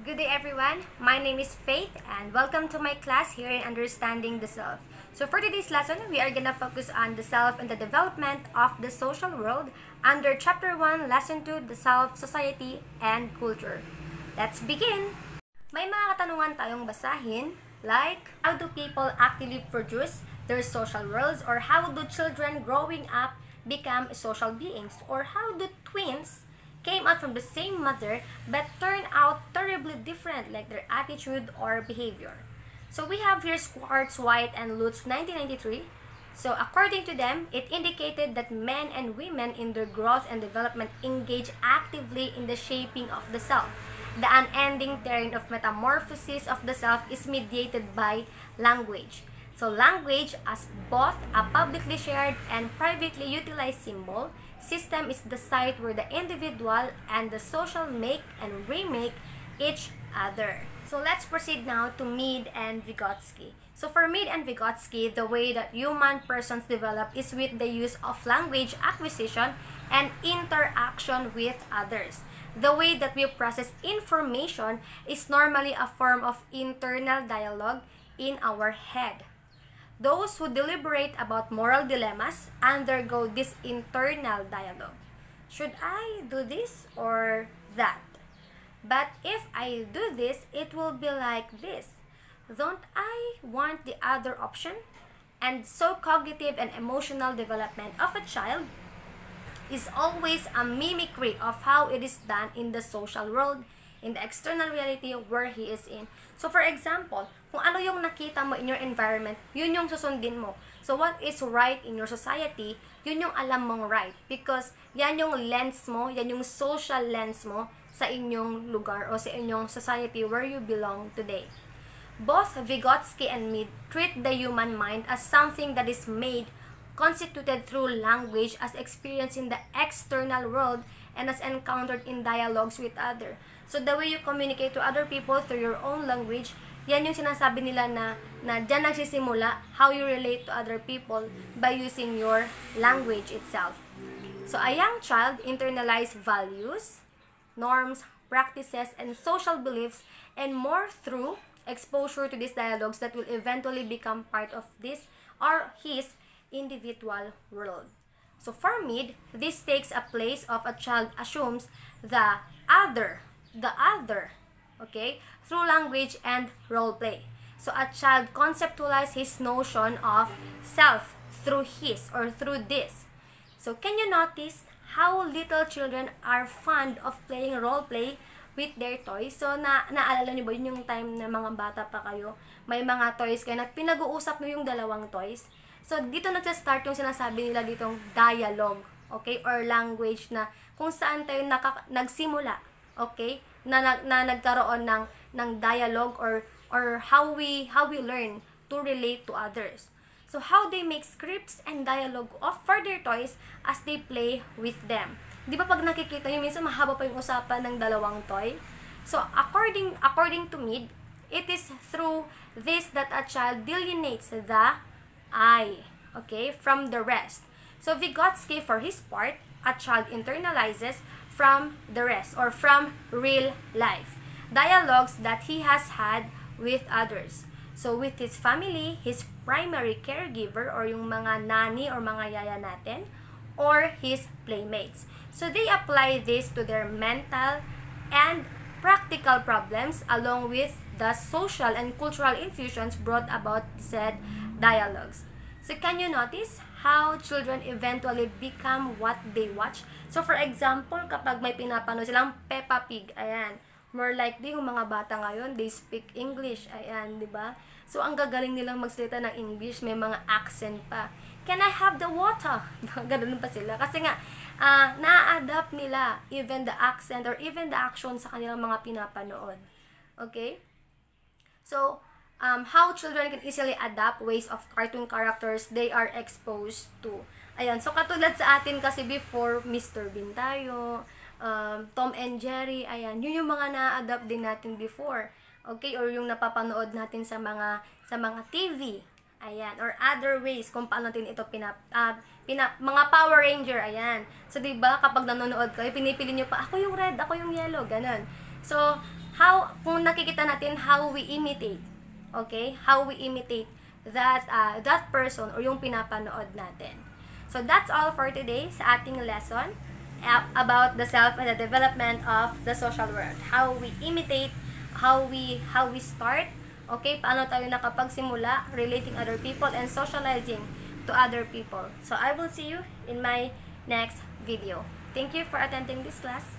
Good day everyone, my name is Faith and welcome to my class here in Understanding the Self. So for today's lesson, we are gonna focus on the self and the development of the social world under Chapter 1, Lesson 2, the Self, Society, and Culture. Let's begin! May mga katanungan tayong basahin like, how do people actively produce their social worlds, or how do children growing up become social beings, or how do twins came out from the same mother but turned out terribly different, like their attitude or behavior. So we have here Schwartz, White, and Lutz 1993. So according to them, it indicated that men and women in their growth and development engage actively in the shaping of the self. The unending terrain of metamorphosis of the self is mediated by language. So language, as both a publicly shared and privately utilized symbol, system, is the site where the individual and the social make and remake each other. So let's proceed now to Mead and Vygotsky. So for Mead and Vygotsky, the way that human persons develop is with the use of language acquisition and interaction with others. The way that we process information is normally a form of internal dialogue in our head. Those who deliberate about moral dilemmas undergo this internal dialogue. Should I do this or that? But if I do this, it will be like this. Don't I want the other option? And so cognitive and emotional development of a child is always a mimicry of how it is done in the social world, in the external reality where he is in. So for example, kung ano yung nakita mo in your environment, yun yung susundin mo. So what is right in your society, yun yung alam mong right. Because yan yung lens mo, yan yung social lens mo sa inyong lugar o sa inyong society where you belong today. Both Vygotsky and Mead treat the human mind as something that is made, constituted through language, as experienced in the external world, and as encountered in dialogues with others. So the way you communicate to other people through your own language, yan yung sinasabi nila na dyan nagsisimula how you relate to other people by using your language itself. So a young child internalizes values, norms, practices, and social beliefs, and more through exposure to these dialogues that will eventually become part of this or his individual world. So for Mead, this takes a place of a child assumes the other, okay, through language and role play. So a child conceptualizes his notion of self through his or through this. So can you notice how little children are fond of playing role play with their toys? So naalala niyo ba yun yung time na mga bata pa kayo, may mga toys kayo na pinag-uusap niyo yung dalawang toys? So dito nagsa-start yung sinasabi nila ditong dialogue, okay, or language, na kung saan tayo nagsimula, okay, na nagkaroon ng dialogue or how we learn to relate to others. So how they make scripts and dialogue for their toys as they play with them. Di ba pag nakikita nyo, minsan mahaba pa yung usapan ng dalawang toy? So according to Mead, it is through this that a child delineates the I, okay, from the rest. So Vygotsky, for his part, a child internalizes from the rest or from real life dialogues that he has had with others. So with his family, his primary caregiver or yung mga nani or mga yaya natin, or his playmates. So they apply this to their mental and practical problems along with the social and cultural infusions brought about said dialogues. So can you notice how children eventually become what they watch? So for example, kapag may pinapanood silang Peppa Pig, ayan, more likely yung mga bata ngayon, they speak English, ayan, di ba? So ang gagaling nilang magsalita ng English, may mga accent pa. Can I have the water? Ganun pa sila. Kasi nga, na-adapt nila even the accent or even the action sa kanilang mga pinapanood. Okay? So, how children can easily adapt ways of cartoon characters they are exposed to. Ayan, so katulad sa atin kasi before, Mr. Bean tayo, Tom and Jerry, ayan, yun yung mga na-adapt din natin before. Okay, or yung napapanood natin sa mga TV. Ayan, or other ways kung paano natin ito mga Power Ranger, ayan. So, 'di ba, kapag nanonood kayo, pinipili niyo pa, ako yung red, ako yung yellow, ganun. So, kung nakikita natin how we imitate, okay? How we imitate that person or yung pinapanood natin. So that's all for today sa ating lesson about the self and the development of the social world. How we imitate, how we start, okay? Paano tayo nakapagsimula relating other people and socializing to other people. So I will see you in my next video. Thank you for attending this class.